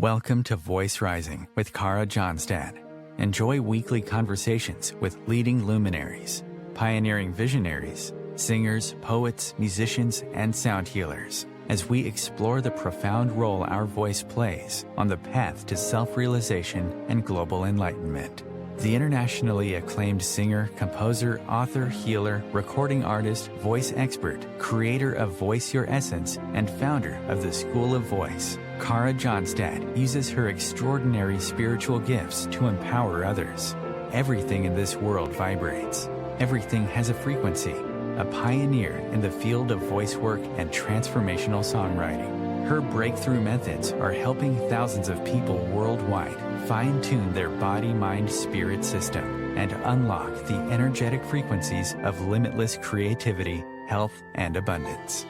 Welcome to Voice Rising with Kara Johnstad. Enjoy weekly conversations with leading luminaries, pioneering visionaries, singers, poets, musicians, and sound healers as we explore the profound role our voice plays on the path to self-realization and global enlightenment. The internationally acclaimed singer, composer, author, healer, recording artist, voice expert, creator of Voice Your Essence, and founder of the School of Voice, Kara Johnstad uses her extraordinary spiritual gifts to empower others. Everything in this world vibrates. Everything has a frequency. A pioneer in the field of voice work and transformational songwriting. Her breakthrough methods are helping thousands of people worldwide fine-tune their body-mind-spirit system and unlock the energetic frequencies of limitless creativity, health, and abundance.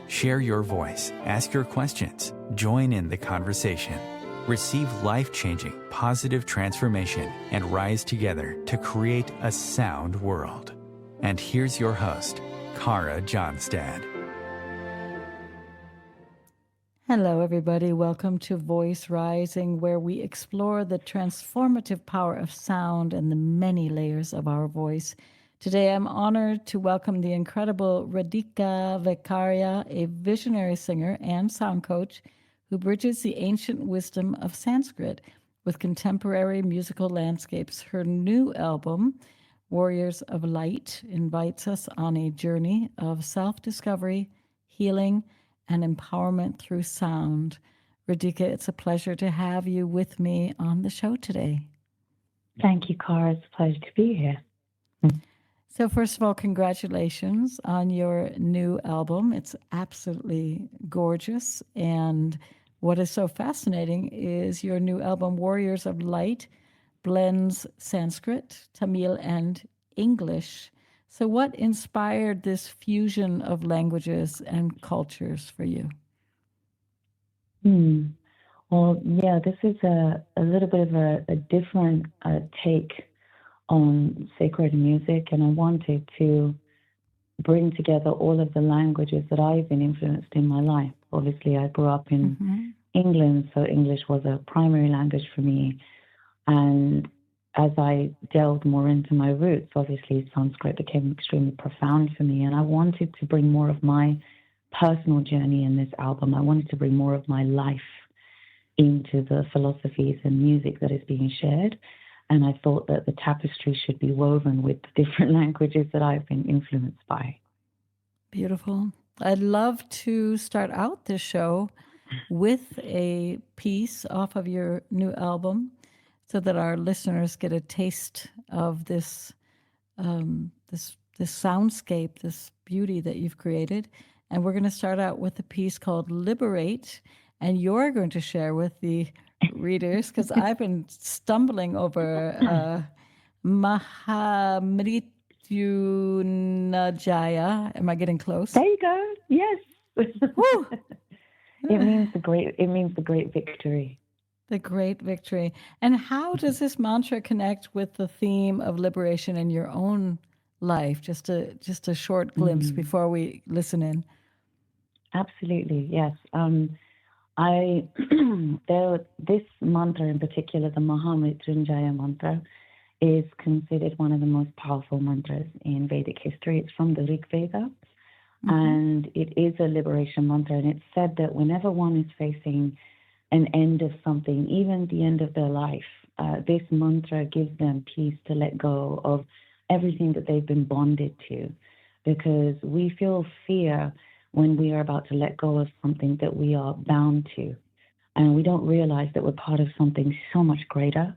Share your voice, ask your questions, join in the conversation. Receive life-changing, positive transformation and rise together to create a sound world. And here's your host, Kara Johnstad. Hello, everybody. Welcome to Voice Rising, where we explore the transformative power of sound and the many layers of our voice. Today, I'm honored to welcome the incredible Radhika Vekaria, a visionary singer and sound coach who bridges the ancient wisdom of Sanskrit with contemporary musical landscapes. Her new album, Warriors of Light, invites us on a journey of self-discovery, healing, and empowerment through sound. Radhika, it's a pleasure to have you with me on the show today. Thank you, Kara. It's a pleasure to be here. So first of all, congratulations on your new album. It's absolutely gorgeous. And what is so fascinating is your new album, Warriors of Light, blends Sanskrit, Tamil, and English. So what inspired this fusion of languages and cultures for you? Well, yeah, this is a little bit of a different take on sacred music, and I wanted to bring together all of the languages that I've been influenced in my life. Obviously, I grew up in England, so English was a primary language for me. And as I delved more into my roots, obviously Sanskrit became extremely profound for me, and I wanted to bring more of my personal journey in this album. I wanted to bring more of my life into the philosophies and music that is being shared, and I thought that the tapestry should be woven with the different languages that I've been influenced by. Beautiful. I'd love to start out this show with a piece off of your new album, so that our listeners get a taste of this soundscape, this beauty that you've created. And we're going to start out with a piece called Liberate, and you're going to share with the readers, because I've been stumbling over Mahamrityunajaya. Am I getting close? There you go. Yes. It means the great victory. The great victory. And how does this mantra connect with the theme of liberation in your own life? Just a short glimpse before we listen in. Absolutely, yes. This mantra in particular, the Mahamrityunjaya mantra, is considered one of the most powerful mantras in Vedic history. It's from the Rig Veda, and it is a liberation mantra. And it's said that whenever one is facing an end of something, even the end of their life, this mantra gives them peace to let go of everything that they've been bonded to, because we feel fear when we are about to let go of something that we are bound to, and we don't realize that we're part of something so much greater.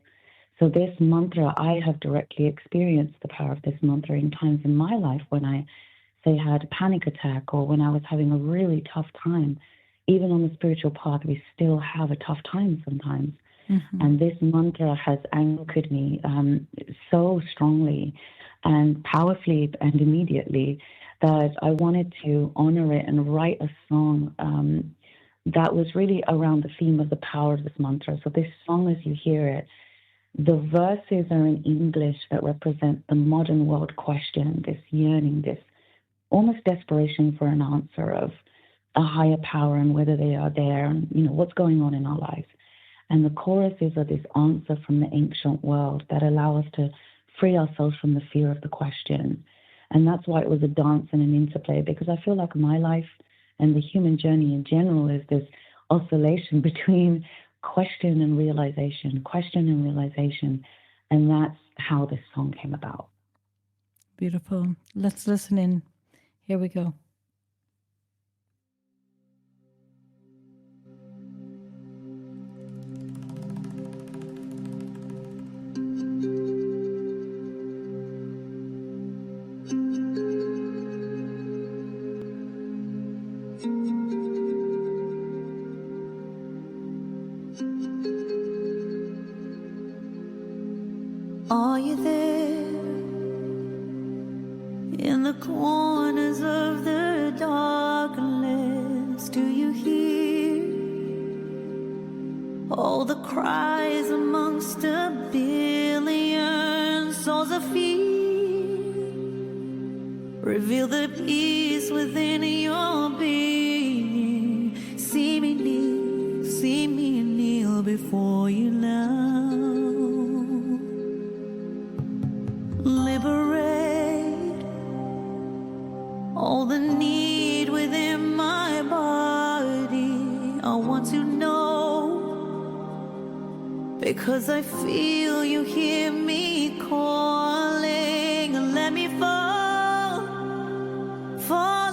So this mantra, I have directly experienced the power of this mantra in times in my life when I, say, had a panic attack, or when I was having a really tough time. Even on the spiritual path, we still have a tough time sometimes. And this mantra has anchored me so strongly and powerfully and immediately that I wanted to honor it and write a song that was really around the theme of the power of this mantra. So this song, as you hear it, the verses are in English that represent the modern world question, this yearning, this almost desperation for an answer of a higher power and whether they are there and, what's going on in our lives. And the choruses are this answer from the ancient world that allow us to free ourselves from the fear of the question. And that's why it was a dance and an interplay, because I feel like my life and the human journey in general is this oscillation between question and realization, question and realization. And that's how this song came about. Beautiful. Let's listen in. Here we go. Are you there in the corners of the darkness? Do you hear all the cries amongst a billion souls of fear? Reveal the peace within your being. See me kneel before you now. Liberate all the need within my body. I want to know, because I feel you hear me calling. Let me fall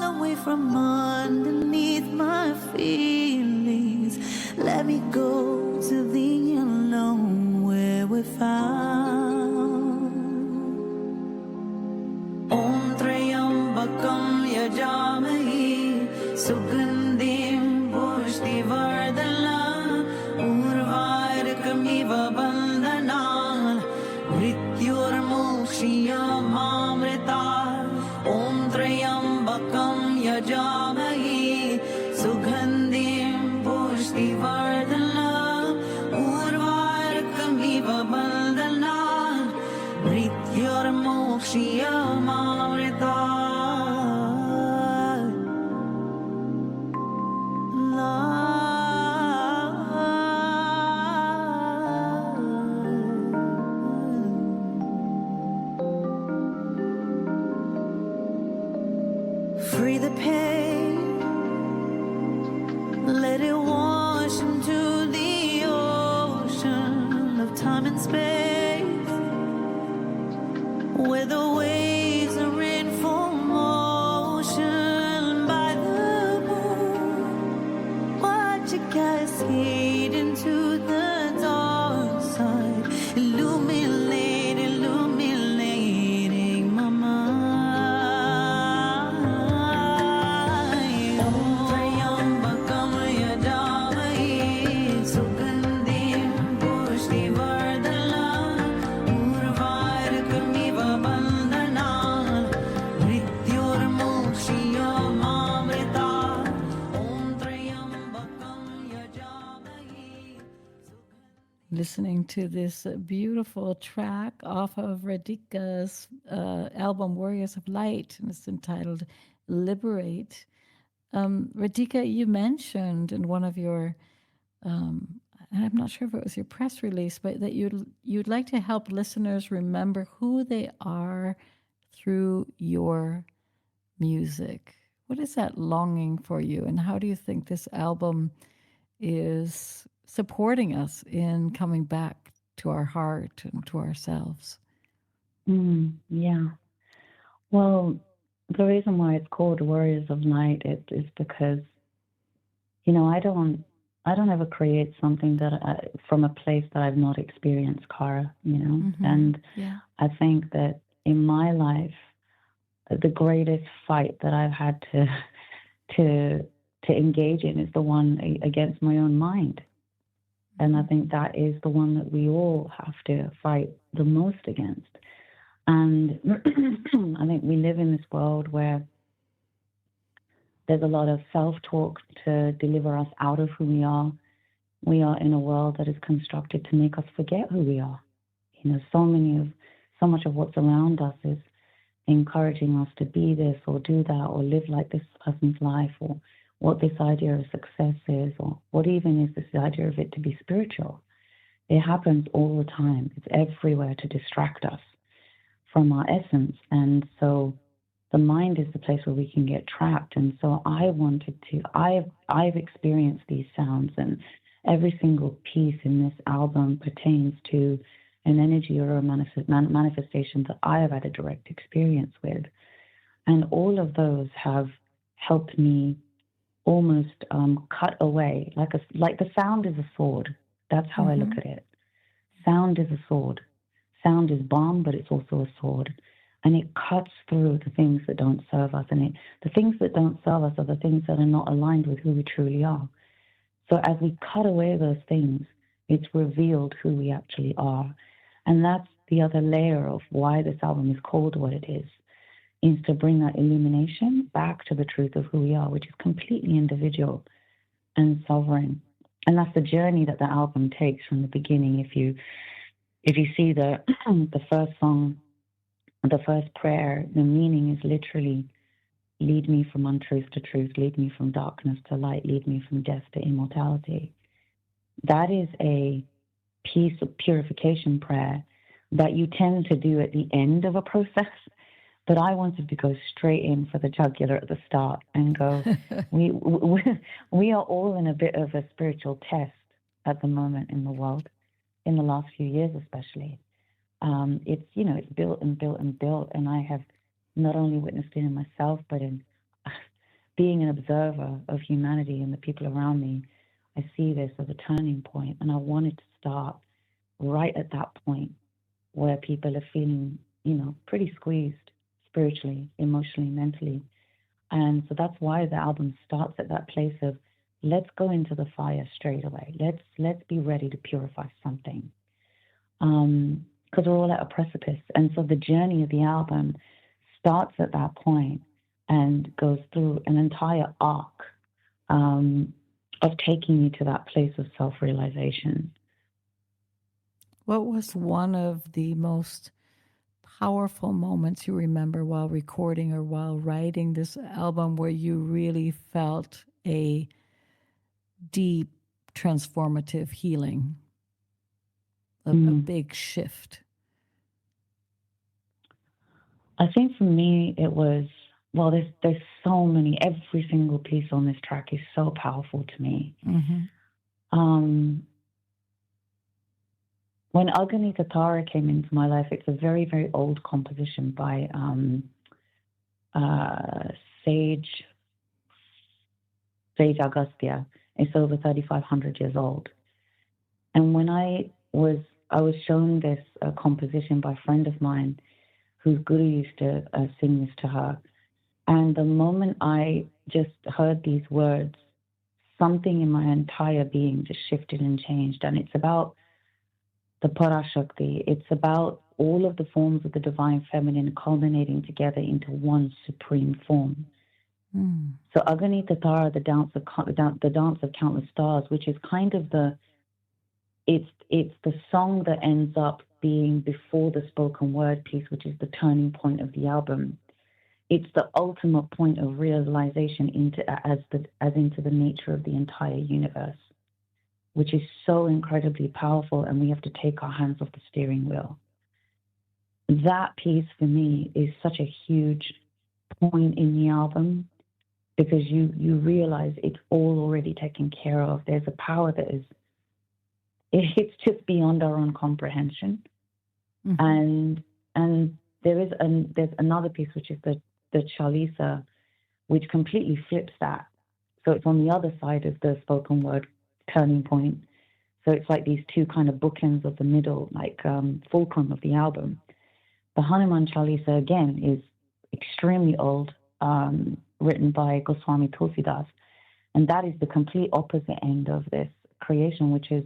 away from underneath my feelings. Let me go to the unknown where we're found. Sugandhim pushti vardana urvarkamiva bandhanal mrityur mokshiyamamrita om trayambakam yajamahi sugandhim pushti vardana urvarkamiva bandhanal mrityur mokshiyamamrita. Free the pain, let it wash into the ocean of time and space, where the waves are in full motion by the moon. Watch it cascade into the dark side, illuminating my mind. Listening to this beautiful track off of Radhika's album Warriors of Light, and it's entitled Liberate. Radhika, you mentioned in one of your, and I'm not sure if it was your press release, but that you'd like to help listeners remember who they are through your music. What is that longing for you, and how do you think this album is supporting us in coming back to our heart and to ourselves? Yeah. Well, the reason why it's called Warriors of Light is because, I don't ever create something that from a place that I've not experienced, Kara, Mm-hmm. And yeah. I think that in my life, the greatest fight that I've had to engage in is the one against my own mind. And I think that is the one that we all have to fight the most against. And I think we live in this world where there's a lot of self-talk to deliver us out of who we are. We are in a world that is constructed to make us forget who we are. So much of what's around us is encouraging us to be this or do that or live like this person's life, or what this idea of success is, or what even is this idea of it to be spiritual. It happens all the time. It's everywhere to distract us from our essence. And so the mind is the place where we can get trapped. And so I've experienced these sounds, and every single piece in this album pertains to an energy or a manifestation that I have had a direct experience with. And all of those have helped me almost cut away, like the sound is a sword. That's how I look at it. Sound is a sword. Sound is balm, but it's also a sword. And it cuts through the things that don't serve us. And the things that don't serve us are the things that are not aligned with who we truly are. So as we cut away those things, it's revealed who we actually are. And that's the other layer of why this album is called what it is to bring that illumination back to the truth of who we are, which is completely individual and sovereign. And that's the journey that the album takes from the beginning. If you see the the first song, the first prayer, the meaning is literally lead me from untruth to truth, lead me from darkness to light, lead me from death to immortality. That is a piece of purification prayer that you tend to do at the end of a process. But I wanted to go straight in for the jugular at the start and go, we are all in a bit of a spiritual test at the moment in the world, in the last few years especially. It's built and built and built, and I have not only witnessed it in myself, but in being an observer of humanity and the people around me. I see this as a turning point, and I wanted to start right at that point where people are feeling, pretty squeezed spiritually, emotionally, mentally. And so that's why the album starts at that place of let's go into the fire straight away. Let's be ready to purify something. Because we're all at a precipice. And so the journey of the album starts at that point and goes through an entire arc of taking you to that place of self-realization. What was one of the most powerful moments you remember while recording or while writing this album where you really felt a deep transformative healing, a big shift? I think for me it was, well, there's so many. Every single piece on this track is so powerful to me. When Aganita Tara came into my life, it's a very, very old composition by Sage Agastya. It's over 3,500 years old. And when I was shown this composition by a friend of mine whose guru used to sing this to her. And the moment I just heard these words, something in my entire being just shifted and changed. And it's about the Parashakti. It's about all of the forms of the divine feminine culminating together into one supreme form. So Aganita Tara, the dance of countless stars, which is kind of it's the song that ends up being before the spoken word piece, which is the turning point of the album. It's the ultimate point of realization into the nature of the entire universe, which is so incredibly powerful, and we have to take our hands off the steering wheel. That piece for me is such a huge point in the album because you realize it's all already taken care of. There's a power that it's just beyond our own comprehension. And there's another piece, which is the Chalisa, which completely flips that. So it's on the other side of the spoken word turning point. So it's like these two kind of bookends of the middle, like fulcrum of the album. The Hanuman Chalisa, again, is extremely old, written by Goswami Tulsidas. And that is the complete opposite end of this creation, which is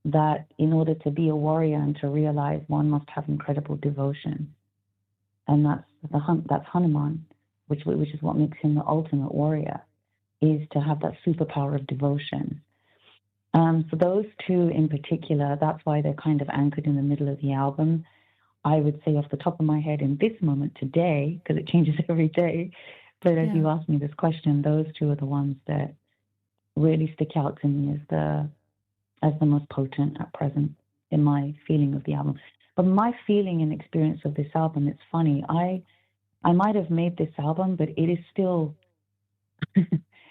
that in order to be a warrior and to realize, one must have incredible devotion. And that's Hanuman, which is what makes him the ultimate warrior, is to have that superpower of devotion. So those two in particular, that's why they're kind of anchored in the middle of the album. I would say off the top of my head in this moment today, because it changes every day, but as you asked me this question, those two are the ones that really stick out to me as the most potent at present. in my feeling of the album. But my feeling and experience of this album, it's funny. I might have made this album, but it is still,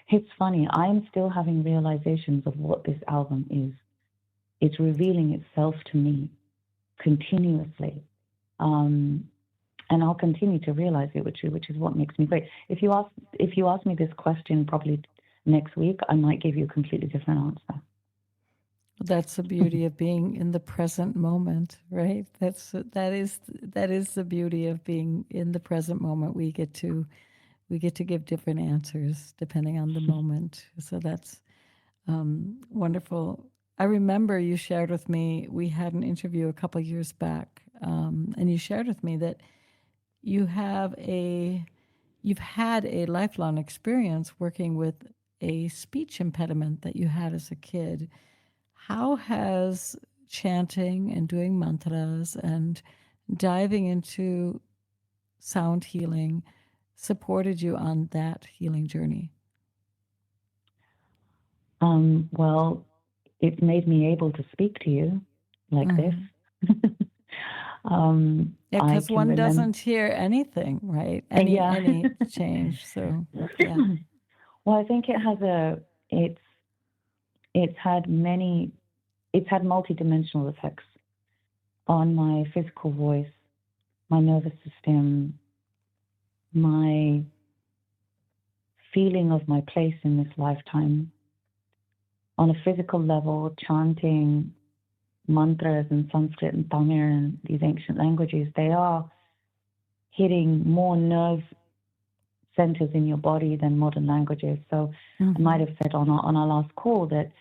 it's funny. I'm still having realizations of what this album is. It's revealing itself to me continuously. And I'll continue to realize it, which is what makes me great. If you ask me this question probably next week, I might give you a completely different answer. That's the beauty of being in the present moment, right? That is the beauty of being in the present moment. We get to give different answers depending on the moment. So that's wonderful. I remember you shared with me, we had an interview a couple of years back, and you shared with me that you've had a lifelong experience working with a speech impediment that you had as a kid. How has chanting and doing mantras and diving into sound healing supported you on that healing journey? Well, it's made me able to speak to you like this. Because one doesn't hear anything, right? Any change. So, yeah. Well, I think it's had multidimensional effects on my physical voice, my nervous system, my feeling of my place in this lifetime. On a physical level, chanting mantras in Sanskrit and Tamil and these ancient languages, they are hitting more nerve centers in your body than modern languages. So I might have said on our last call that,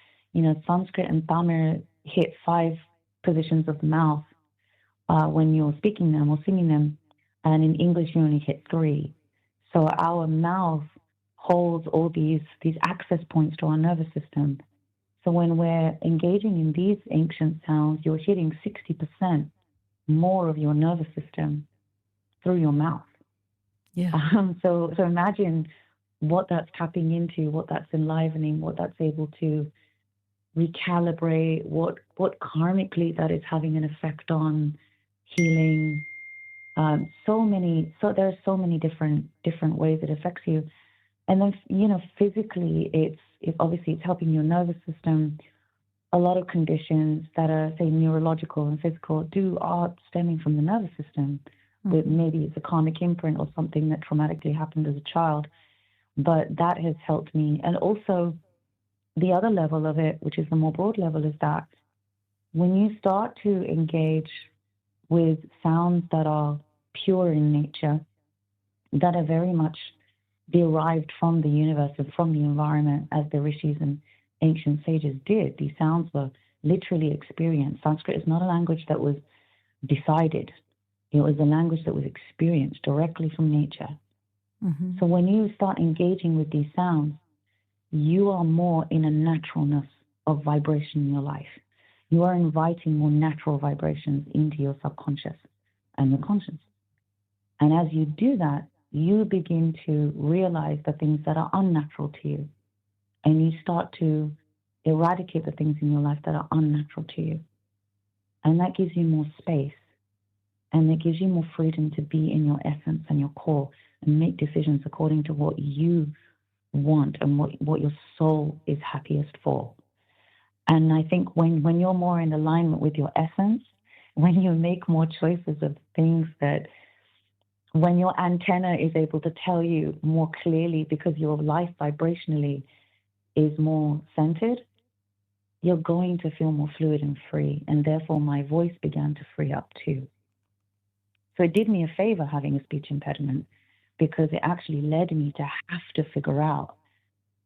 Sanskrit and Tamil hit 5 positions of the mouth when you're speaking them or singing them, and in English you only hit 3. So our mouth holds all these access points to our nervous system. So when we're engaging in these ancient sounds, you're hitting 60% more of your nervous system through your mouth. Yeah. So imagine what that's tapping into, what that's enlivening, what that's able to recalibrate, what karmically that is having an effect on healing. There are so many different ways it affects you. And then, physically, it's obviously it's helping your nervous system. A lot of conditions that are, say, neurological and physical are stemming from the nervous system. Maybe it's a karmic imprint or something that traumatically happened as a child. But that has helped me. And also, the other level of it, which is the more broad level, is that when you start to engage with sounds that are pure in nature, that are very much derived from the universe and from the environment, as the rishis and ancient sages did. These sounds were literally experienced. Sanskrit is not a language that was decided. It was a language that was experienced directly from nature. So when you start engaging with these sounds, you are more in a naturalness of vibration in your life. You are inviting more natural vibrations into your subconscious and your conscious. And as you do that, you begin to realize the things that are unnatural to you. And you start to eradicate the things in your life that are unnatural to you. And that gives you more space. And it gives you more freedom to be in your essence and your core and make decisions according to what you want and what your soul is happiest for. And I think when you're more in alignment with your essence, when you make more choices of things that, when your antenna is able to tell you more clearly because your life vibrationally is more centered, you're going to feel more fluid and free. And therefore my voice began to free up too. So it did me a favor having a speech impediment, because it actually led me to have to figure out.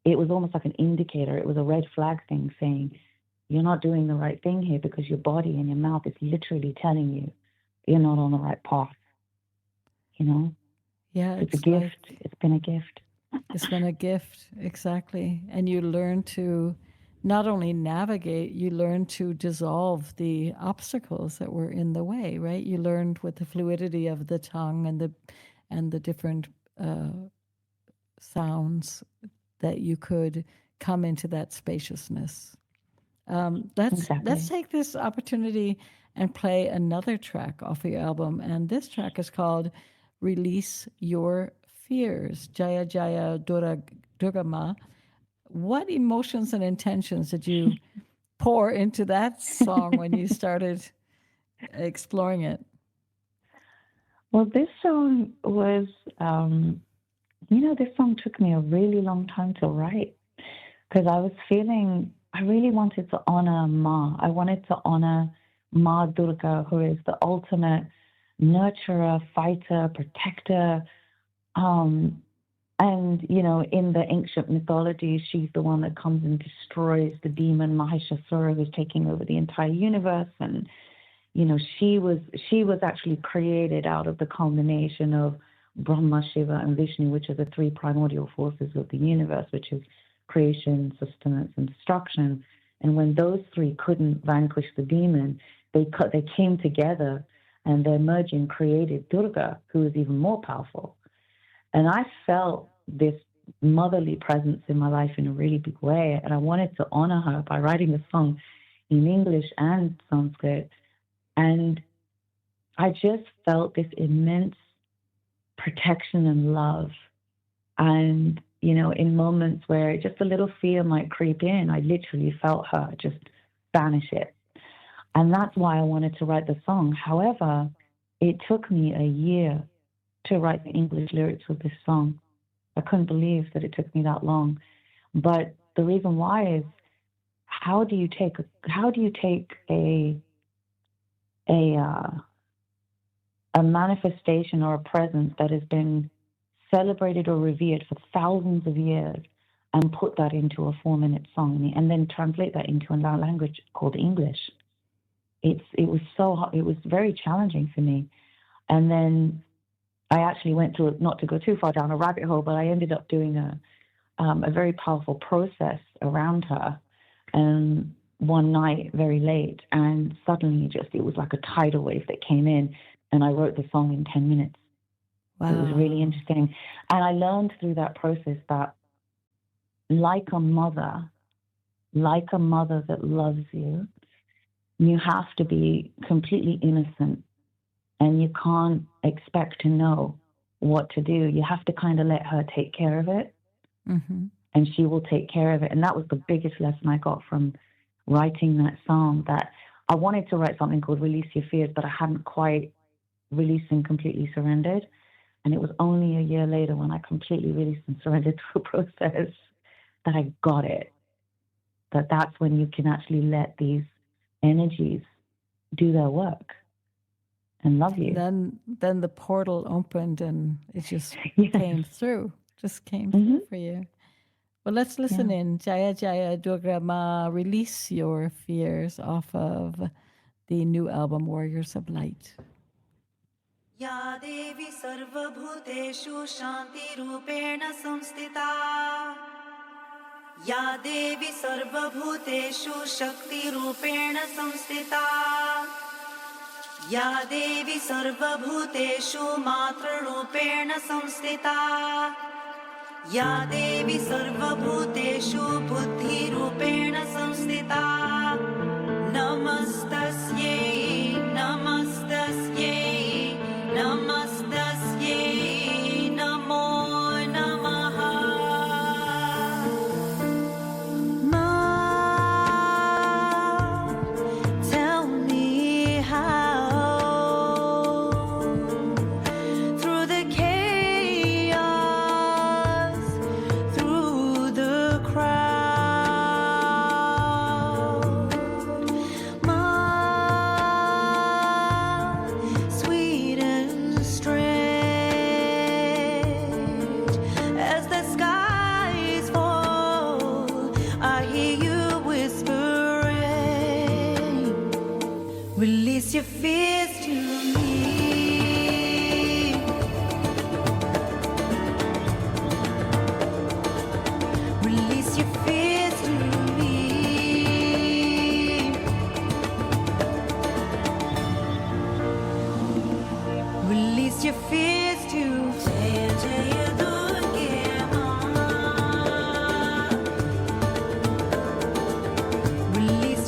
It was almost like an indicator. It was a red flag thing saying, you're not doing the right thing here, because your body and your mouth is literally telling you you're not on the right path. Yeah, it's a gift. It's been a gift. It's been a gift, exactly. And you learn to not only navigate, you learn to dissolve the obstacles that were in the way, right? You learned with the fluidity of the tongue and the different sounds that you could come into that spaciousness. Let's take this opportunity and play another track off of your album, and this track is called "Release Your Fears." Jaya Jaya Durga Ma. What emotions and intentions did you pour into that song when you started exploring it? Well, this song was, this song took me a really long time to write because I was feeling, I really wanted to honor Ma. I wanted to honor Ma Durga, who is the ultimate nurturer, fighter, protector. And, in the ancient mythology, she's the one that comes and destroys the demon Mahishasura, who's taking over the entire universe. And, she was actually created out of the combination of Brahma, Shiva, and Vishnu, which are the three primordial forces of the universe, which is creation, sustenance, and destruction. And when those three couldn't vanquish the demon, they came together, and their merging created Durga, who is even more powerful. And I felt this motherly presence in my life in a really big way. And I wanted to honor her by writing a song in English and Sanskrit. And I just felt this immense protection and love. And, in moments where just a little fear might creep in, I literally felt her just banish it. And that's why I wanted to write the song. However, it took me a year to write the English lyrics of this song. I couldn't believe that it took me that long. But the reason why is, how do you take a manifestation or a presence that has been celebrated or revered for thousands of years and put that into a 4-minute song and then translate that into a language called English? It was very challenging for me. And then I actually went to, not to go too far down a rabbit hole, but I ended up doing a very powerful process around her. And one night, very late, and suddenly it was like a tidal wave that came in, and I wrote the song in 10 minutes. Wow. It was really interesting. And I learned through that process that like a mother that loves you, you have to be completely innocent, and you can't expect to know what to do. You have to kind of let her take care of it, and she will take care of it. And that was the biggest lesson I got from writing that song, that I wanted to write something called Release Your Fears, but I hadn't quite released and completely surrendered. And it was only a year later, when I completely released and surrendered through a process, that I got it. That's when you can actually let these energies do their work and love you. Then the portal opened, and it just came through. Just came through for you. Well, let's listen in. Jaya Jaya Durga Ma, Release Your Fears, off of the new album Warriors of Light. Ya Devi Sarva Bhuteshu Shanti Rupena Samstita. Ya Devi Sarva Bhuteshu Shakti Rupena Samstita. Ya Devi Sarva Bhuteshu Matra Rupena Samstita. Ya Devi Sarva Bhuteshu Buddhi Rupena Samstita. Namastasye, Namastasye, Namastasye, Namo Namaha. Ma, tell me how, through the chaos, through the crowd, Ma, sweet and strange, as the skies fall, I hear you whispering, release your fears to me. Release your fears to me. Release your fears to Jaya Jaya Durga Ma. Release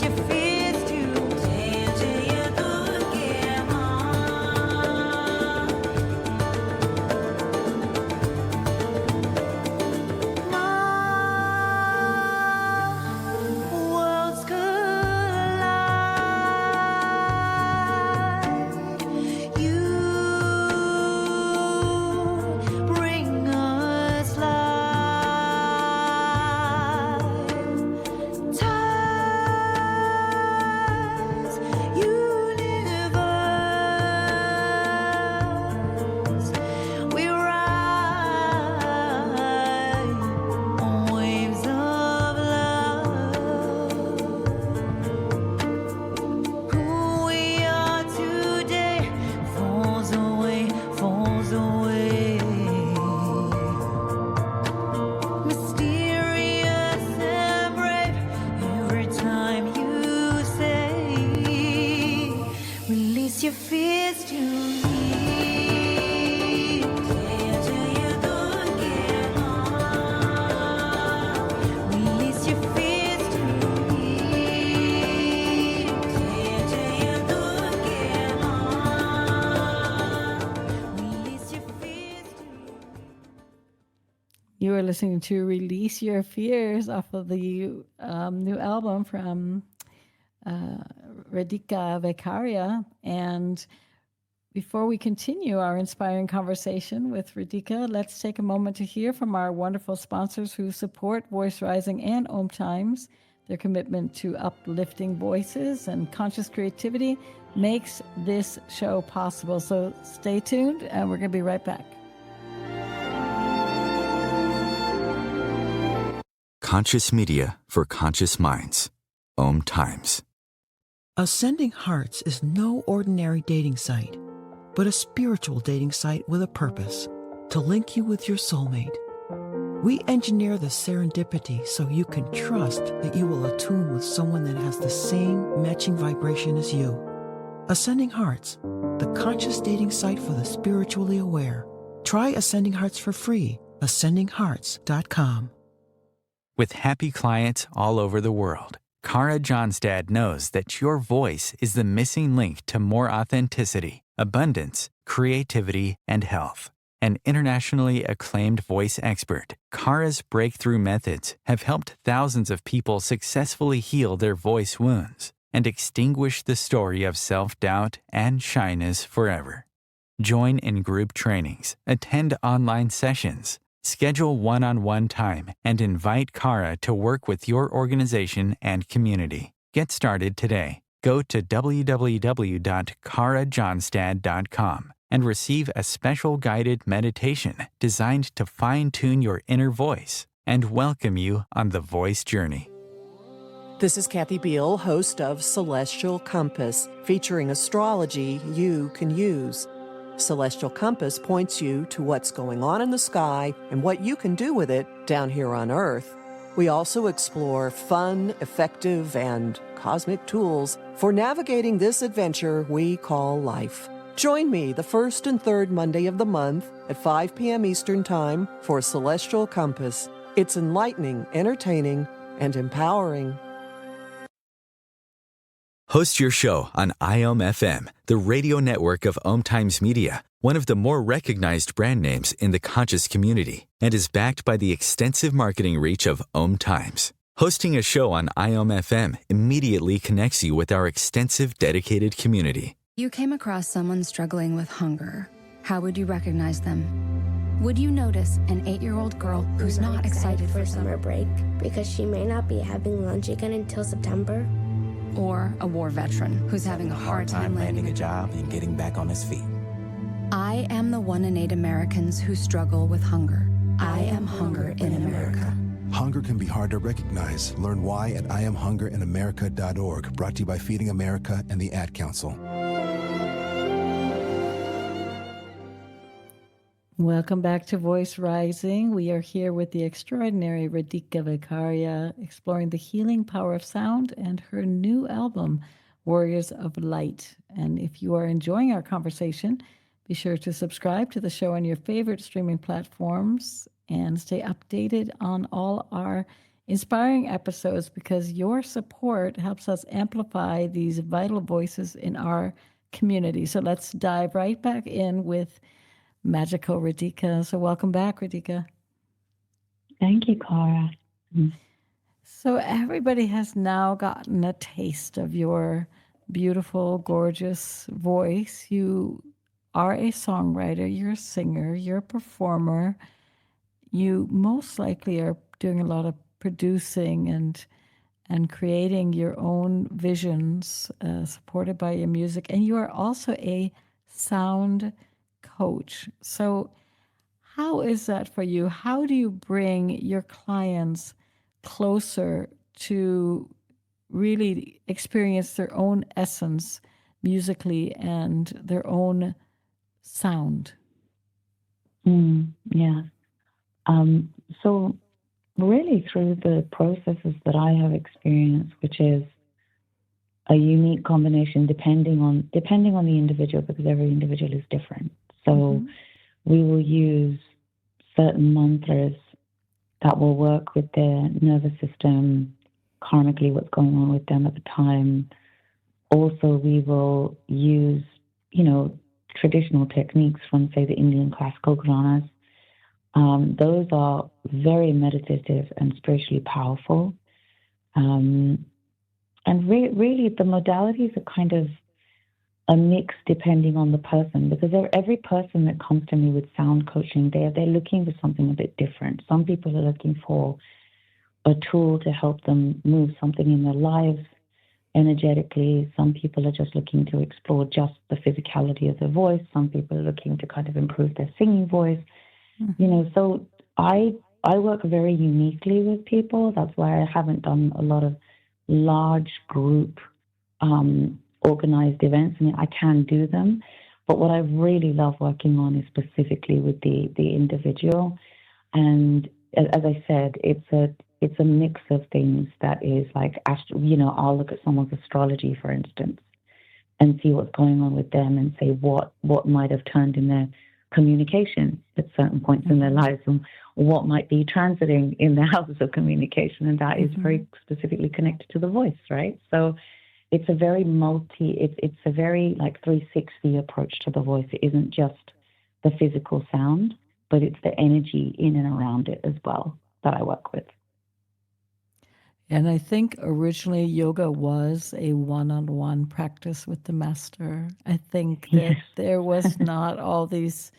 your fears to me. Release your fears to me. Release your fears to me. You are listening to Release Your Fears off of the new album from Radhika Vekaria. And before we continue our inspiring conversation with Radhika, let's take a moment to hear from our wonderful sponsors who support Voice Rising and Om Times. Their commitment to uplifting voices and conscious creativity makes this show possible. So stay tuned, and we're going to be right back. Conscious media for conscious minds. Om Times. Ascending Hearts is no ordinary dating site, but a spiritual dating site with a purpose, to link you with your soulmate. We engineer the serendipity so you can trust that you will attune with someone that has the same matching vibration as you. Ascending Hearts, the conscious dating site for the spiritually aware. Try Ascending Hearts for free. ascendinghearts.com. With happy clients all over the world, Kara Johnstad knows that your voice is the missing link to more authenticity, abundance, creativity, and health. An internationally acclaimed voice expert, Kara's breakthrough methods have helped thousands of people successfully heal their voice wounds and extinguish the story of self-doubt and shyness forever. Join in group trainings, attend online sessions, schedule one-on-one time, and invite Kara to work with your organization and community. Get started today. Go to www.karajohnstad.com and receive a special guided meditation designed to fine-tune your inner voice and welcome you on the voice journey. This is Kathy Beal, host of Celestial Compass, featuring astrology you can use. Celestial Compass points you to what's going on in the sky and what you can do with it down here on Earth. We also explore fun, effective, and cosmic tools for navigating this adventure we call life. Join me the first and third Monday of the month at 5 p.m. Eastern Time for Celestial Compass. It's enlightening, entertaining, and empowering. Host your show on IOM FM, the radio network of Om Times Media, one of the more recognized brand names in the conscious community, and is backed by the extensive marketing reach of Om Times. Hosting a show on IOM FM immediately connects you with our extensive dedicated community. You came across someone struggling with hunger. How would you recognize them? Would you notice an 8-year-old girl who's not excited for summer break because she may not be having lunch again until September? Or a war veteran who's having a hard time landing a job and getting back on his feet? I am the 1 in 8 Americans who struggle with hunger. I am hunger in America. Hunger can be hard to recognize. Learn why at IamHungerInAmerica.org. Brought to you by Feeding America and the Ad Council. Welcome back to Voice Rising. We are here with the extraordinary Radhika Vekaria, exploring the healing power of sound and her new album, Warriors of Light. And if you are enjoying our conversation, be sure to subscribe to the show on your favorite streaming platforms and stay updated on all our inspiring episodes, because your support helps us amplify these vital voices in our community. So let's dive right back in with magical Radhika. So welcome back, Radhika. Thank you, Kara. So everybody has now gotten a taste of your beautiful, gorgeous voice. You are a songwriter, you're a singer, you're a performer. You most likely are doing a lot of producing and creating your own visions, supported by your music. And you are also a sound coach. So how is that for you? How do you bring your clients closer to really experience their own essence musically and their own sound? Yeah. So really through the processes that I have experienced, which is a unique combination depending on the individual, because every individual is different. So we will use certain mantras that will work with their nervous system, karmically what's going on with them at the time. Also, we will use, traditional techniques from, say, the Indian classical Gharanas. Those are very meditative and spiritually powerful. And really, the modalities are kind of a mix depending on the person, because every person that comes to me with sound coaching, they're looking for something a bit different. Some people are looking for a tool to help them move something in their lives energetically. Some people are just looking to explore just the physicality of their voice. Some people are looking to kind of improve their singing voice. So I work very uniquely with people. That's why I haven't done a lot of large group organized events. I mean, I can do them, but what I really love working on is specifically with the individual. And as I said, it's a mix of things that is like, I'll look at someone's astrology, for instance, and see what's going on with them and say what might have turned in their communication at certain points in their lives, and what might be transiting in the houses of communication. And that is very specifically connected to the voice, right? So it's a very it's a very like 360 approach to the voice. It isn't just the physical sound, but it's the energy in and around it as well that I work with. And I think originally yoga was a one-on-one practice with the master. I think that there was not all these,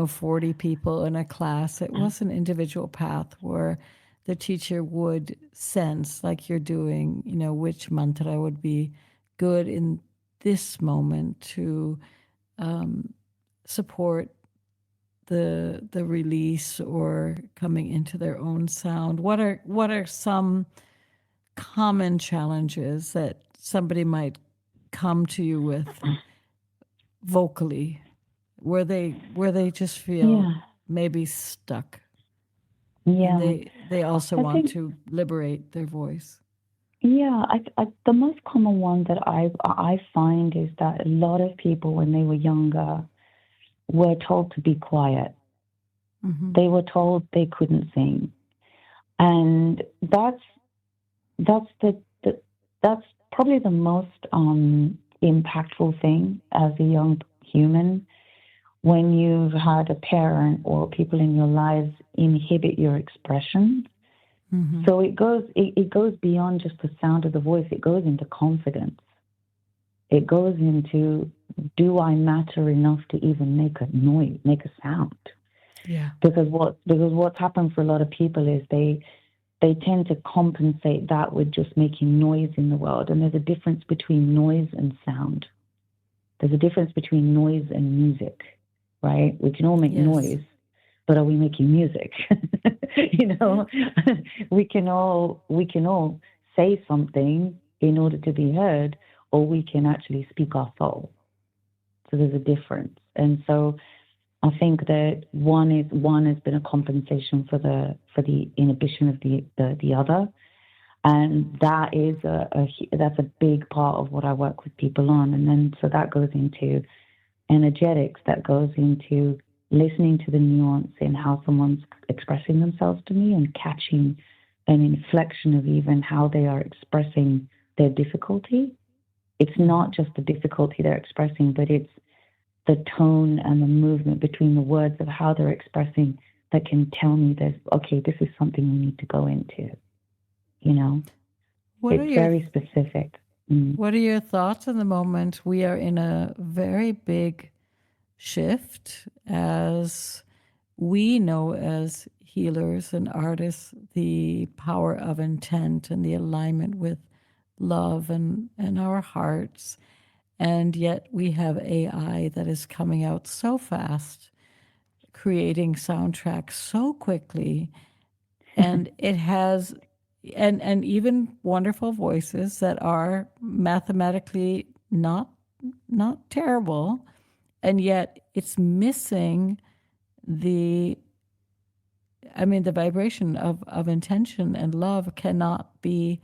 40 people in a class. It was an individual path where the teacher would sense, like you're doing, which mantra would be good in this moment to support the release or coming into their own sound. What are some common challenges that somebody might come to you with vocally, where they just feel maybe stuck? And they also want to liberate their voice. The most common one that I find is that a lot of people, when they were younger, were told to be quiet. They were told they couldn't sing, and that's probably the most impactful thing as a young human, when you've had a parent or people in your lives inhibit your expression. So it goes beyond just the sound of the voice. It goes into confidence. It goes into, do I matter enough to even make a noise, make a sound? Yeah. Because what's happened for a lot of people is they tend to compensate that with just making noise in the world. And there's a difference between noise and sound. There's a difference between noise and music, right? We can all make noise, but are we making music? We can all say something in order to be heard, or we can actually speak our soul. So there's a difference. And so I think that one has been a compensation for the inhibition of the other, and that's a big part of what I work with people on. And then so that goes into energetics, that goes into listening to the nuance in how someone's expressing themselves to me, and catching an inflection of even how they are expressing their difficulty. It's not just the difficulty they're expressing, but it's the tone and the movement between the words of how they're expressing that can tell me this is something we need to go into. It's very specific. What are your thoughts in the moment? We are in a very big shift, as we know as healers and artists, the power of intent and the alignment with love and our hearts. And yet we have AI that is coming out so fast, creating soundtracks so quickly. And it has, and even wonderful voices that are mathematically not terrible. And yet it's missing the vibration of intention and love cannot be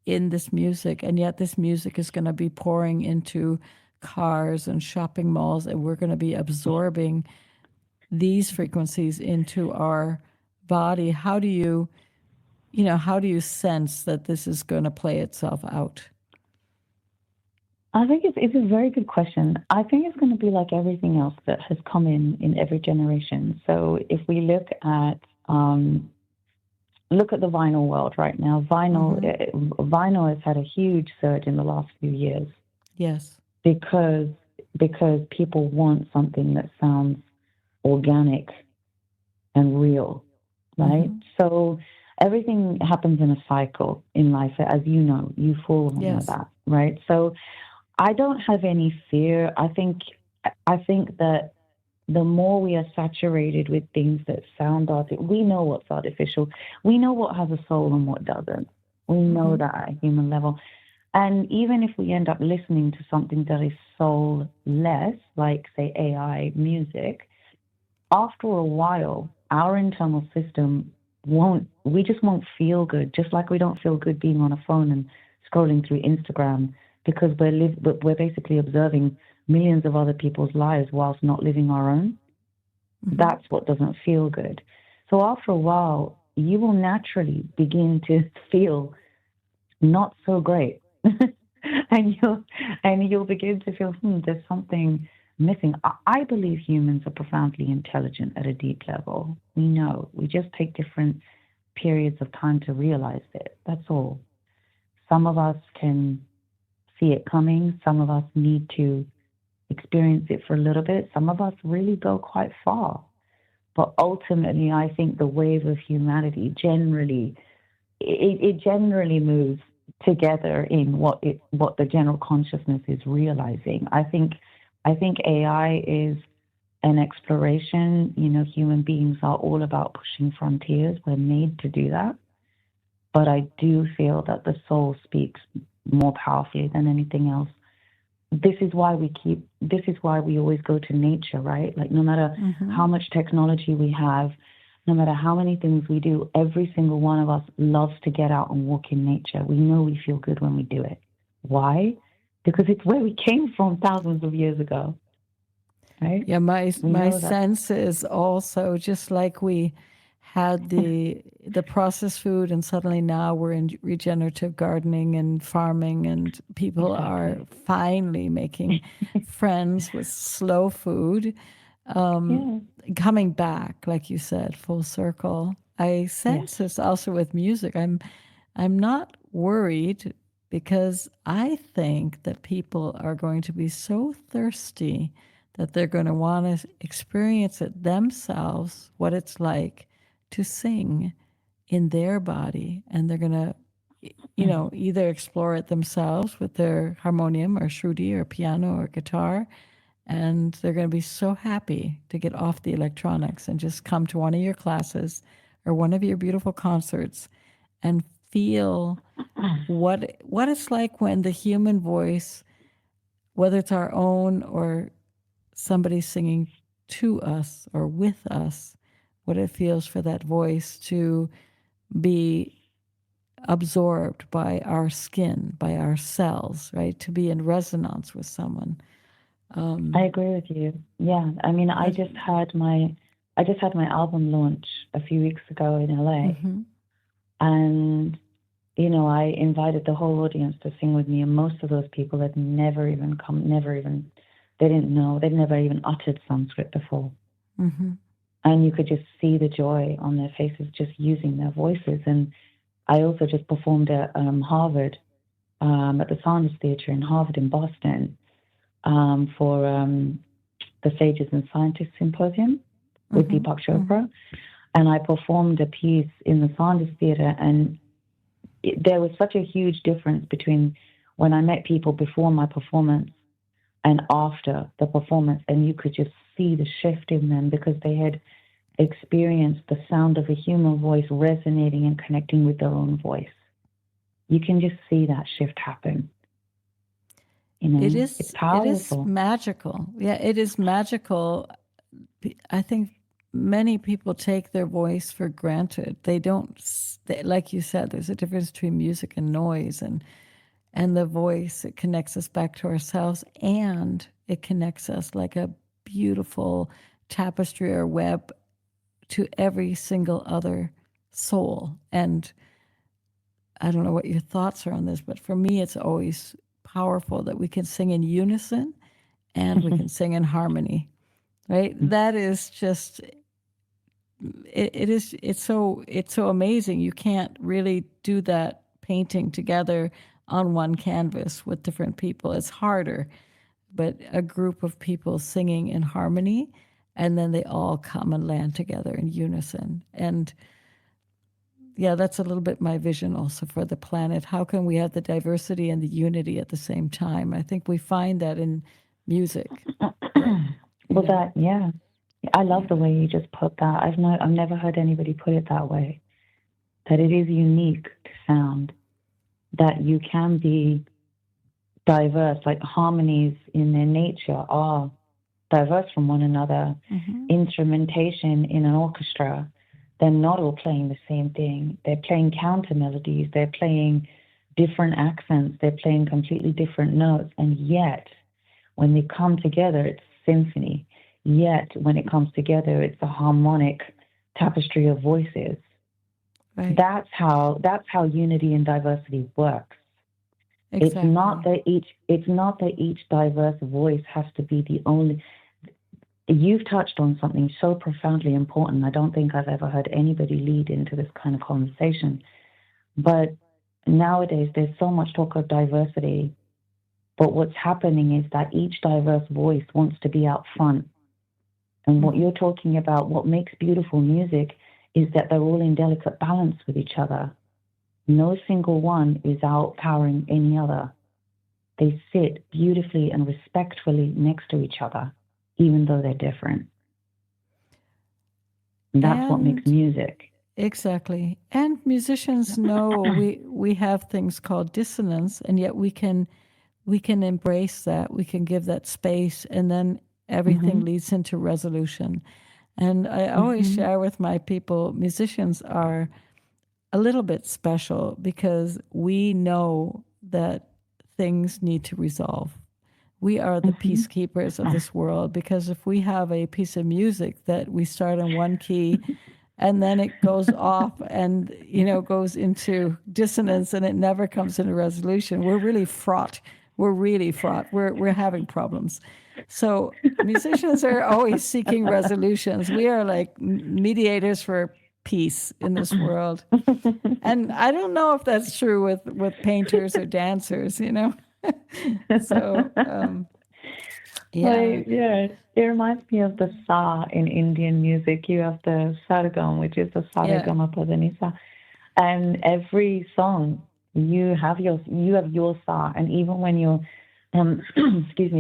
in this music, and yet this music is going to be pouring into cars and shopping malls, and we're going to be absorbing these frequencies into our body. How do you sense that this is going to play itself out? I think it's a very good question. I think it's going to be like everything else that has come in every generation. So if we look at the vinyl world right now, vinyl has had a huge surge in the last few years. Yes. Because people want something that sounds organic and real, right? Mm-hmm. So everything happens in a cycle in life, as you know, you fully know that, right? So I don't have any fear. I think that the more we are saturated with things that sound artificial, we know what's artificial. We know what has a soul and what doesn't. We know that at a human level. And even if we end up listening to something that is soulless, like, say, AI music, after a while, our internal system we just won't feel good, just like we don't feel good being on a phone and scrolling through Instagram, because we're basically observing millions of other people's lives whilst not living our own. That's what doesn't feel good. So after a while, you will naturally begin to feel not so great. and you'll begin to feel, there's something missing. I believe humans are profoundly intelligent at a deep level. We know. We just take different periods of time to realize it. That's all. Some of us can see it coming. Some of us need to experience it for a little bit. Some of us really go quite far. But ultimately, I think the wave of humanity generally moves together in what the general consciousness is realizing. I think AI is an exploration. Human beings are all about pushing frontiers. We're made to do that. But I do feel that the soul speaks more powerfully than anything else. This is why we always go to nature, right? Like, no matter how much technology we have, no matter how many things we do, every single one of us loves to get out and walk in nature. We know we feel good when we do it. Why? Because it's where we came from thousands of years ago, right? Yeah, my sense is also, just like we had the processed food, and suddenly now we're in regenerative gardening and farming, and people are finally making friends with slow food, coming back, like you said, full circle. I sense this also with music. I'm not worried, because I think that people are going to be so thirsty that they're going to want to experience it themselves, what it's like to sing in their body. And they're going to, either explore it themselves with their harmonium or shruti or piano or guitar. And they're going to be so happy to get off the electronics and just come to one of your classes or one of your beautiful concerts and feel what it's like when the human voice, whether it's our own or somebody singing to us or with us, what it feels for that voice to be absorbed by our skin, by our cells, right? To be in resonance with someone. I agree with you. Yeah, I mean, I just had my album launch a few weeks ago in LA, and I invited the whole audience to sing with me, and most of those people had never even they didn't know, they'd never even uttered Sanskrit before. And you could just see the joy on their faces just using their voices. And I also just performed at Harvard, at the Sanders Theatre in Harvard in Boston, for the Sages and Scientists Symposium with Deepak Chopra. And I performed a piece in the Sanders Theatre, and there was such a huge difference between when I met people before my performance and after the performance, and you could just see the shift in them because they had experienced the sound of a human voice resonating and connecting with their own voice. You can just see that shift happen. It's powerful. It is magical. Yeah, it is magical. I think many people take their voice for granted. They don't, like you said, there's a difference between music and noise, and the voice, it connects us back to ourselves, and it connects us like a beautiful tapestry or web to every single other soul. And I don't know what your thoughts are on this, but for me, it's always powerful that we can sing in unison and we can sing in harmony, right? That is just, it's so amazing. You can't really do that painting together on one canvas with different people. It's harder, but a group of people singing in harmony, and then they all come and land together in unison. And yeah, that's a little bit my vision also for the planet. How can we have the diversity and the unity at the same time? I think we find that in music. Well, that, yeah. I love the way you just put that. I've never heard anybody put it that way. That it is unique to sound. That you can be diverse, like harmonies in their nature are diverse from one another. Instrumentation in an orchestra, they're not all playing the same thing. They're playing counter melodies. They're playing different accents. They're playing completely different notes. And yet, when they come together, it's symphony. Yet, when it comes together, it's a harmonic tapestry of voices. Right. That's how unity and diversity works. Exactly. It's not that each diverse voice has to be the only. You've touched on something so profoundly important. I don't think I've ever heard anybody lead into this kind of conversation. But nowadays, there's so much talk of diversity. But what's happening is that each diverse voice wants to be out front. And what you're talking about, what makes beautiful music, is that they're all in delicate balance with each other. No single one is outpowering any other. They sit beautifully and respectfully next to each other, even though they're different. And that's what makes music. Exactly. And musicians know we have things called dissonance, and yet we can embrace that. We can give that space, and then everything leads into resolution. And I always share with my people, musicians are a little bit special because we know that things need to resolve. We are the peacekeepers of this world, because if we have a piece of music that we start on one key and then it goes off and, goes into dissonance and it never comes into resolution, we're really fraught. We're having problems. So musicians are always seeking resolutions. We are like mediators for peace in this world. And I don't know if that's true with painters or dancers, So, yeah. It reminds me of the sa in Indian music. You have the sargam, which is the sargama padanisa. And every song, you have your sa. And even when you're,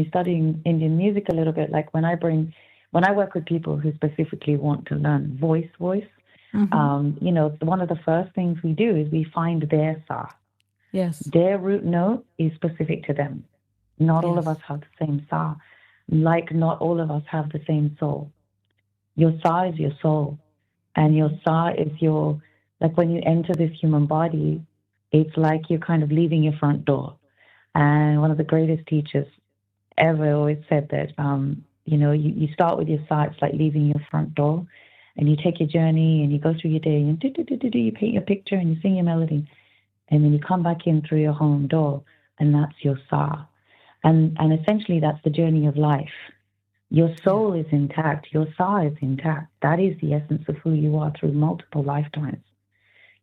studying Indian music a little bit, like when I work with people who specifically want to learn voice, one of the first things we do is we find their sa. Yes. Their root note is specific to them. Not all of us have the same sa. Like not all of us have the same soul. Your sa is your soul. And your sa is like when you enter this human body, it's like you're kind of leaving your front door. And one of the greatest teachers ever always said that, you start with your sa, it's like leaving your front door. And you take your journey and you go through your day and you paint your picture and you sing your melody. And then you come back in through your home door, and that's your sa. And essentially that's the journey of life. Your soul is intact. Your sa is intact. That is the essence of who you are through multiple lifetimes.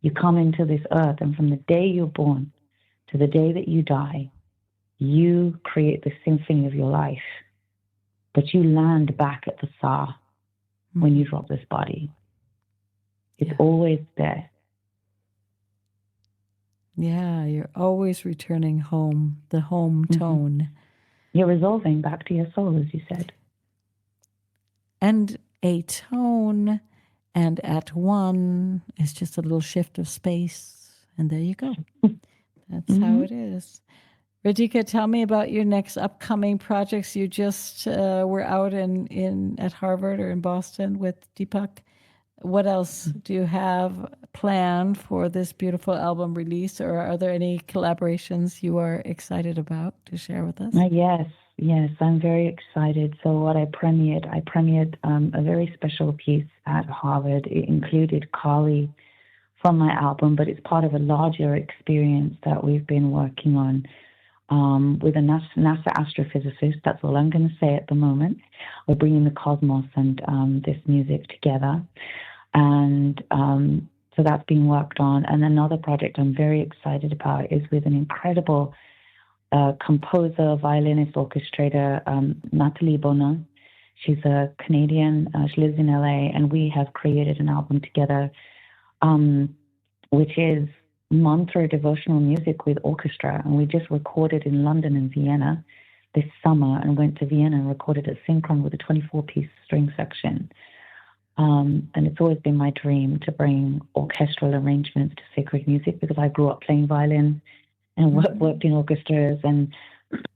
You come into this earth, and from the day you're born to the day that you die, you create the symphony of your life. But you land back at the sa when you drop this body. It's always there. Yeah, you're always returning home, the home tone. You're resolving back to your soul, as you said. And a tone and at one is just a little shift of space. And there you go. That's how it is. Radhika, tell me about your next upcoming projects. You just were out at Harvard or in Boston with Deepak. What else do you have planned for this beautiful album release, or are there any collaborations you are excited about to share with us? Yes, I'm very excited. So what I premiered a very special piece at Harvard. It included Kali from my album, but it's part of a larger experience that we've been working on with a NASA astrophysicist. That's all I'm going to say at the moment. We're bringing the cosmos and this music together. And so that's being worked on. And another project I'm very excited about is with an incredible composer, violinist, orchestrator, Natalie Bonin. She's a Canadian. She lives in LA, and we have created an album together, which is mantra devotional music with orchestra. And we just recorded in London and Vienna this summer, and went to Vienna and recorded at Synchron with a 24-piece string section. And it's always been my dream to bring orchestral arrangements to sacred music, because I grew up playing violin and worked in orchestras and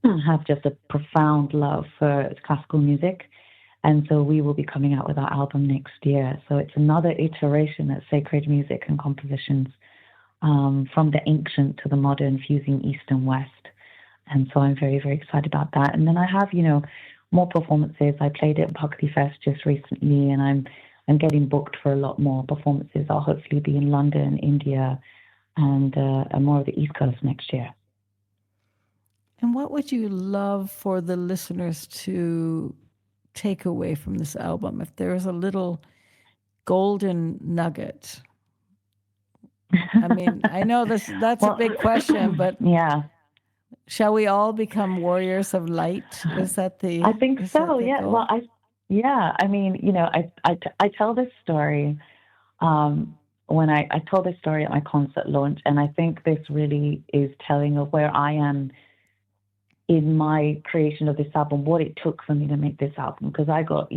have just a profound love for classical music. And so we will be coming out with our album next year. So it's another iteration of sacred music and compositions from the ancient to the modern, fusing East and West. And so I'm very, very excited about that. And then I have, more performances. I played at Bhakti Fest just recently, and I'm getting booked for a lot more performances. I'll hopefully be in London, India, and more of the East Coast next year. And what would you love for the listeners to take away from this album? If there is a little golden nugget. I mean, I know that's a big question, but yeah. Shall we all become warriors of light? Is that the? I think so. Yeah. Goal? Well, I mean, I tell this story when I told this story at my concert launch, and I think this really is telling of where I am in my creation of this album, what it took for me to make this album, because I got,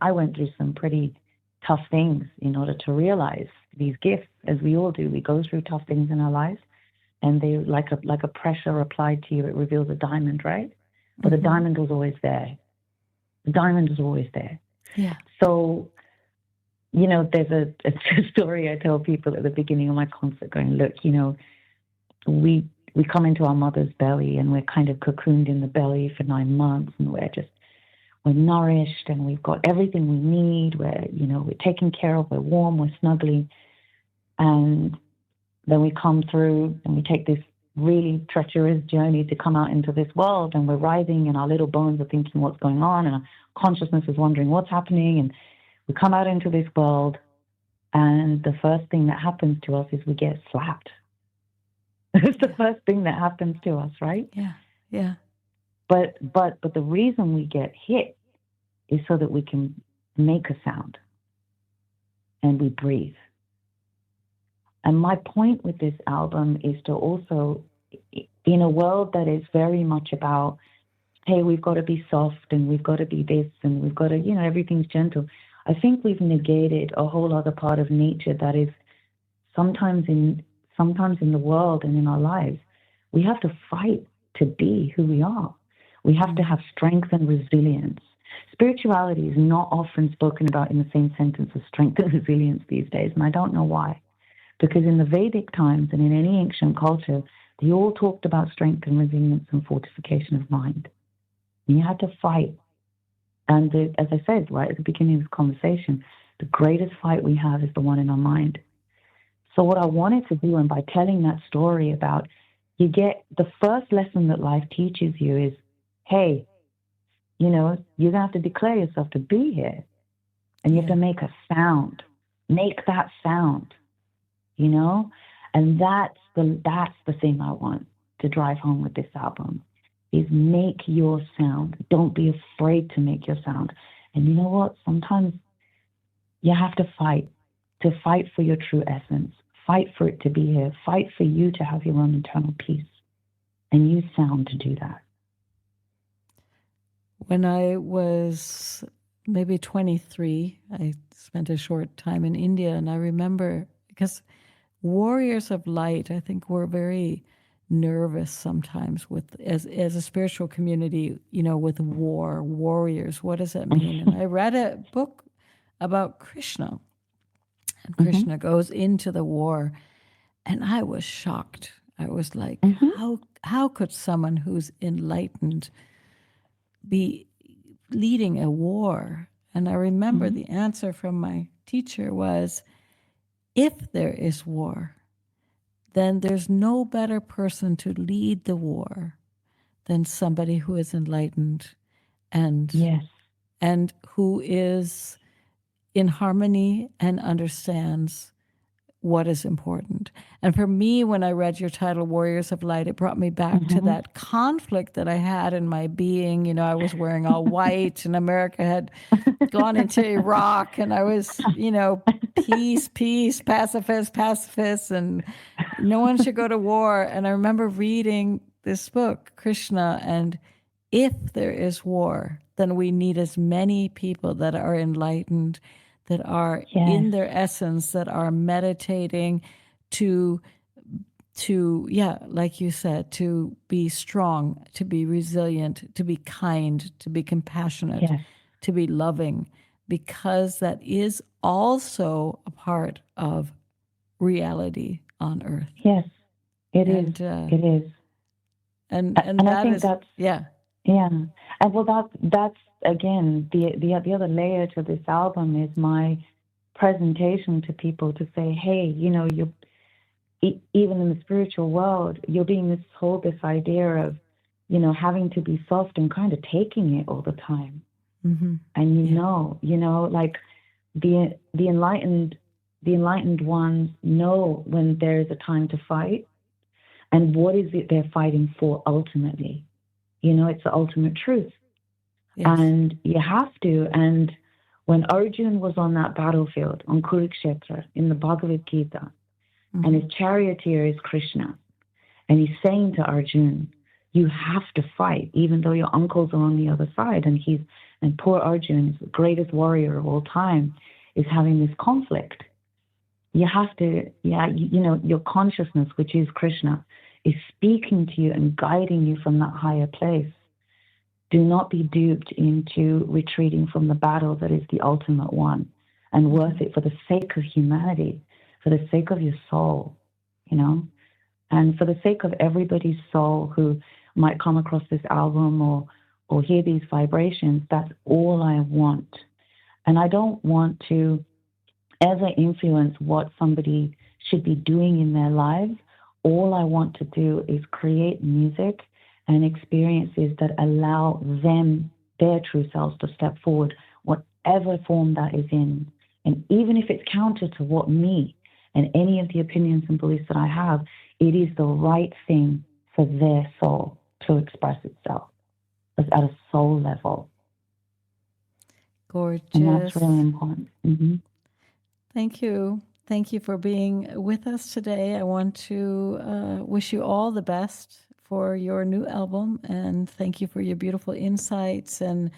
I went through some pretty tough things in order to realize these gifts, as we all do. We go through tough things in our lives, and they like a pressure applied to you. It reveals a diamond, right? But the diamond was always there. The diamond is always there. Yeah. So, there's a story I tell people at the beginning of my concert, going, look, we come into our mother's belly, and we're kind of cocooned in the belly for 9 months, and we're nourished, and we've got everything we need. We're taken care of, we're warm, we're snuggly. And then we come through and we take this really treacherous journey to come out into this world, and we're writhing, and our little bones are thinking what's going on, and our consciousness is wondering what's happening. And we come out into this world, and the first thing that happens to us is we get slapped. It's the first thing that happens to us, right? Yeah, yeah. But the reason we get hit is so that we can make a sound and we breathe. And my point with this album is to also, in a world that is very much about, hey, we've got to be soft, and we've got to be this, and we've got to, everything's gentle. I think we've negated a whole other part of nature that is sometimes in the world and in our lives. We have to fight to be who we are. We have to have strength and resilience. Spirituality is not often spoken about in the same sentence as strength and resilience these days, and I don't know why. Because in the Vedic times and in any ancient culture, they all talked about strength and resilience and fortification of mind. And you had to fight. And as I said right at the beginning of this conversation, the greatest fight we have is the one in our mind. So what I wanted to do, and by telling that story about, you get the first lesson that life teaches you is, hey, you're going to have to declare yourself to be here. And you have to make a sound. Make that sound, And that's the thing I want to drive home with this album, is make your sound. Don't be afraid to make your sound. And you know what? Sometimes you have to fight for your true essence. Fight for it to be here. Fight for you to have your own internal peace. And use sound to do that. When I was maybe 23, I spent a short time in India, and I remember, because warriors of light, I think, were very nervous sometimes with as a spiritual community, with warriors. What does that mean? And I read a book about Krishna, and Krishna goes into the war, and I was shocked. I was like, how could someone who's enlightened be leading a war? And I remember the answer from my teacher was, if there is war, then there's no better person to lead the war than somebody who is enlightened and who is in harmony and understands what is important. And for me, when I read your title, Warriors of Light, it brought me back to that conflict that I had in my being. I was wearing all white, and America had gone into Iraq, and I was, peace, pacifist, and no one should go to war. And I remember reading this book, Krishna, and if there is war, then we need as many people that are enlightened, that are in their essence, that are meditating to like you said, to be strong, to be resilient, to be kind, to be compassionate, to be loving, because that is also a part of reality on earth. Yes, it is. It is. And I think that's yeah. And well, that's again the other layer to this album is my presentation to people to say, hey, you're even in the spiritual world, you're being told this idea of, having to be soft and kind of taking it all the time. And like the enlightened ones know when there is a time to fight, and what is it they're fighting for ultimately. It's the ultimate truth. Yes. And you have to. And when Arjun was on that battlefield, on Kurukshetra, in the Bhagavad Gita, and his charioteer is Krishna, and he's saying to Arjun, you have to fight, even though your uncles are on the other side. And poor Arjun, the greatest warrior of all time, is having this conflict. You have to, your consciousness, which is Krishna, is speaking to you and guiding you from that higher place. Do not be duped into retreating from the battle that is the ultimate one and worth it for the sake of humanity, for the sake of your soul, and for the sake of everybody's soul who might come across this album or hear these vibrations. That's all I want. And I don't want to ever influence what somebody should be doing in their lives. All I want to do is create music and experiences that allow them, their true selves, to step forward, whatever form that is in. And even if it's counter to what me and any of the opinions and beliefs that I have, it is the right thing for their soul to express itself at a soul level. Gorgeous. And that's really important. Thank you. Thank you for being with us today. I want to wish you all the best for your new album, and thank you for your beautiful insights and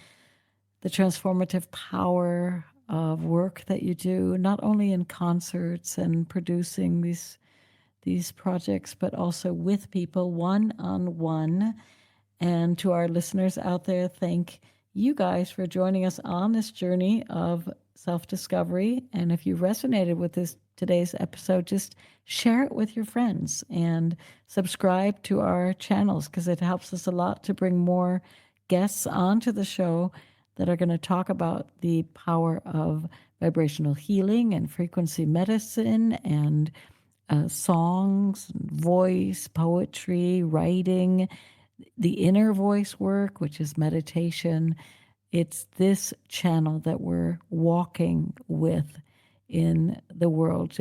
the transformative power of work that you do, not only in concerts and producing these projects, but also with people one-on-one. And to our listeners out there, thank you guys for joining us on this journey of self-discovery. And if you resonated with today's episode, just share it with your friends and subscribe to our channels, because it helps us a lot to bring more guests onto the show that are going to talk about the power of vibrational healing and frequency medicine and songs, voice, poetry, writing, the inner voice work, which is meditation. It's this channel that we're walking with in the world,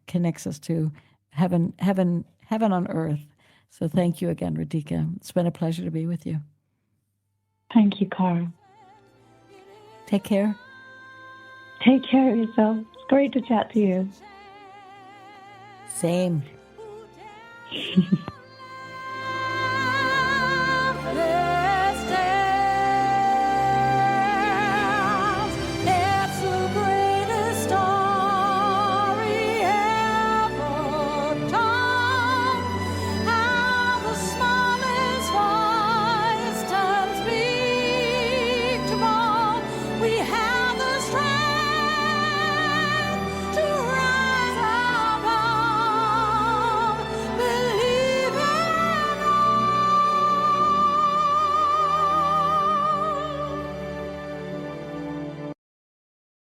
connects us to heaven on earth. So thank you again, Radhika. It's been a pleasure to be with you. Thank you, Kara. Take care. Take care of yourself. It's great to chat to you. Same.